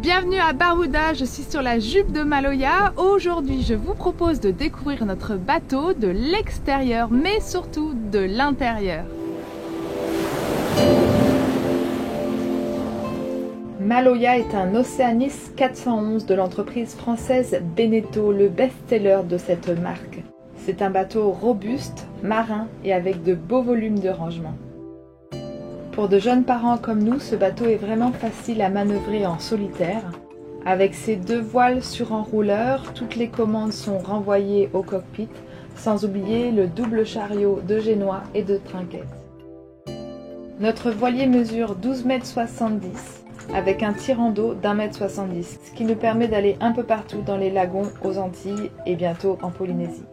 Bienvenue à Barbuda, je suis sur la jupe de Maloya. Aujourd'hui, je vous propose de découvrir notre bateau de l'extérieur, mais surtout de l'intérieur. Maloya est un Oceanis 411 de l'entreprise française Beneteau, le best-seller de cette marque. C'est un bateau robuste, marin et avec de beaux volumes de rangement. Pour de jeunes parents comme nous, ce bateau est vraiment facile à manœuvrer en solitaire. Avec ses deux voiles sur enrouleur, toutes les commandes sont renvoyées au cockpit, sans oublier le double chariot de génois et de trinquettes. Notre voilier mesure 12,70 m avec un tirant d'eau d'1,70 m, ce qui nous permet d'aller un peu partout dans les lagons, aux Antilles et bientôt en Polynésie.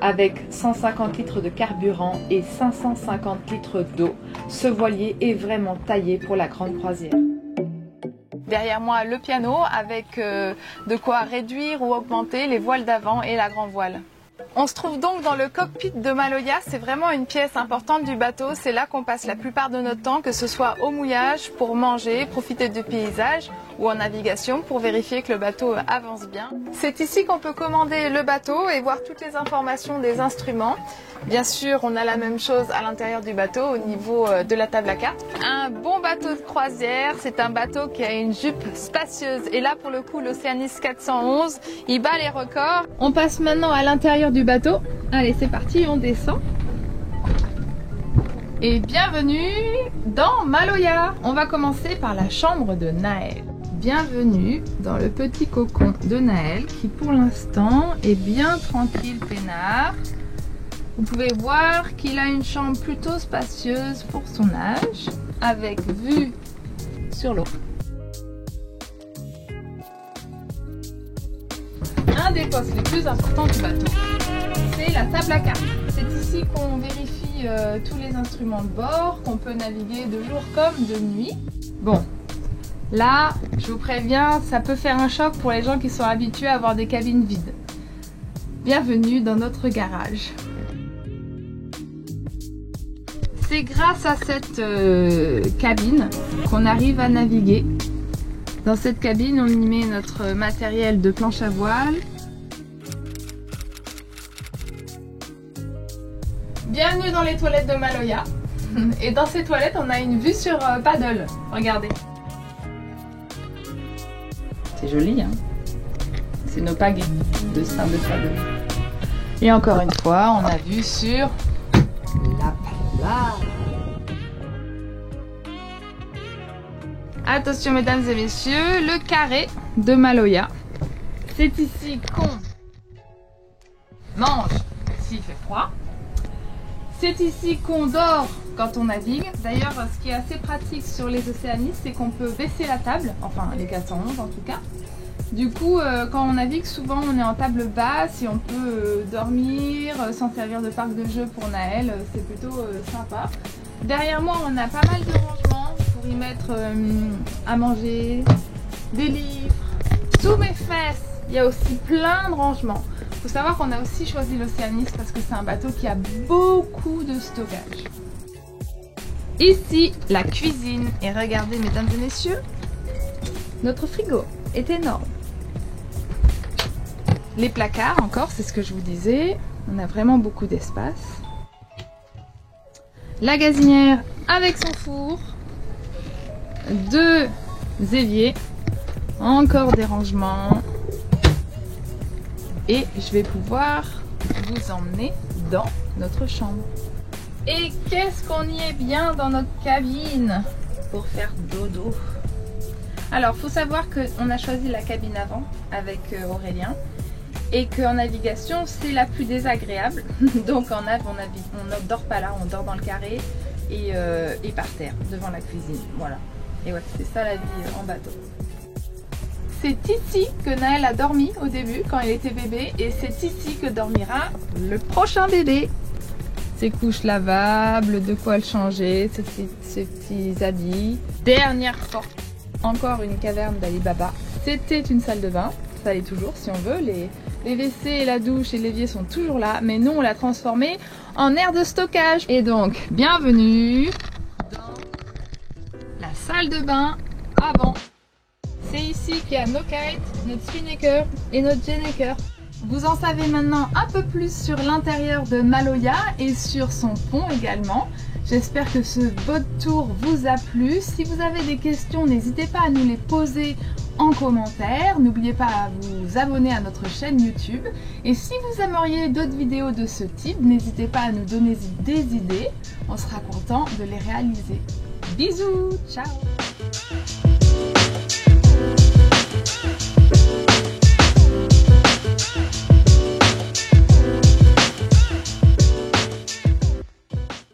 Avec 150 litres de carburant et 550 litres d'eau, ce voilier est vraiment taillé pour la grande croisière. Derrière moi, le piano avec de quoi réduire ou augmenter les voiles d'avant et la grand voile. On se trouve donc dans le cockpit de Maloya, c'est vraiment une pièce importante du bateau, c'est là qu'on passe la plupart de notre temps, que ce soit au mouillage, pour manger, profiter du paysage ou en navigation pour vérifier que le bateau avance bien. C'est ici qu'on peut commander le bateau et voir toutes les informations des instruments. Bien sûr, on a la même chose à l'intérieur du bateau au niveau de la table à cartes. Un bon bateau de croisière, c'est un bateau qui a une jupe spacieuse. Et là, pour le coup, l'Oceanis 411, il bat les records. On passe maintenant à l'intérieur du bateau. Allez, c'est parti, on descend. Et bienvenue dans Maloya. On va commencer par la chambre de Naël. Bienvenue dans le petit cocon de Naël qui, pour l'instant, est bien tranquille, peinard. Vous pouvez voir qu'il a une chambre plutôt spacieuse pour son âge, avec vue sur l'eau. Un des postes les plus importants du bateau, c'est la table à cartes. C'est ici qu'on vérifie tous les instruments de bord, qu'on peut naviguer de jour comme de nuit. Bon, là, je vous préviens, ça peut faire un choc pour les gens qui sont habitués à avoir des cabines vides. Bienvenue dans notre garage. C'est grâce à cette cabine qu'on arrive à naviguer. Dans cette cabine, on y met notre matériel de planche à voile. Bienvenue dans les toilettes de Maloya. Et dans ces toilettes, on a une vue sur paddle. Regardez. C'est joli, hein? C'est nos pagaies de sein de paddle. Et encore une fois, on a vue sur la plage. Attention mesdames et messieurs, le carré de Maloya. C'est ici qu'on mange s'il fait froid. C'est ici qu'on dort quand on navigue. D'ailleurs, ce qui est assez pratique sur les Oceanis, c'est qu'on peut baisser la table, enfin les 411 en tout cas. Du coup, quand on navigue, souvent on est en table basse et on peut dormir, s'en servir de parc de jeux pour Naël, c'est plutôt sympa. Derrière moi, on a pas mal de rangements pour y mettre à manger, des livres. Sous mes fesses, il y a aussi plein de rangements. Il faut savoir qu'on a aussi choisi l'Oceanis parce que c'est un bateau qui a beaucoup de stockage. Ici, la cuisine. Et regardez, mesdames et messieurs, notre frigo est énorme. Les placards encore, c'est ce que je vous disais, on a vraiment beaucoup d'espace. La gazinière avec son four, deux éviers, encore des rangements. Et je vais pouvoir vous emmener dans notre chambre. Et qu'est-ce qu'on y est bien dans notre cabine pour faire dodo. Alors, il faut savoir qu'on a choisi la cabine avant avec Aurélien et qu'en navigation, c'est la plus désagréable. Donc en nav, on ne dort pas là, on dort dans le carré et par terre, devant la cuisine. Voilà. Et ouais, c'est ça la vie en bateau. C'est ici que Naël a dormi au début, quand il était bébé, et c'est ici que dormira le prochain bébé. Ses couches lavables, de quoi le changer, ses petits habits. Dernière porte. Encore une caverne d'Ali Baba. C'était une salle de bain, ça l'est toujours si on veut. Les WC et la douche et l'évier sont toujours là, mais nous on l'a transformé en aire de stockage. Et donc, bienvenue dans la salle de bain avant. C'est ici qu'il y a nos kites, notre spinnaker et notre gennaker. Vous en savez maintenant un peu plus sur l'intérieur de Maloya et sur son pont également. J'espère que ce boat tour vous a plu. Si vous avez des questions, n'hésitez pas à nous les poser en commentaire. N'oubliez pas à vous abonner à notre chaîne YouTube. Et si vous aimeriez d'autres vidéos de ce type, n'hésitez pas à nous donner des idées. On sera content de les réaliser. Bisous, ciao!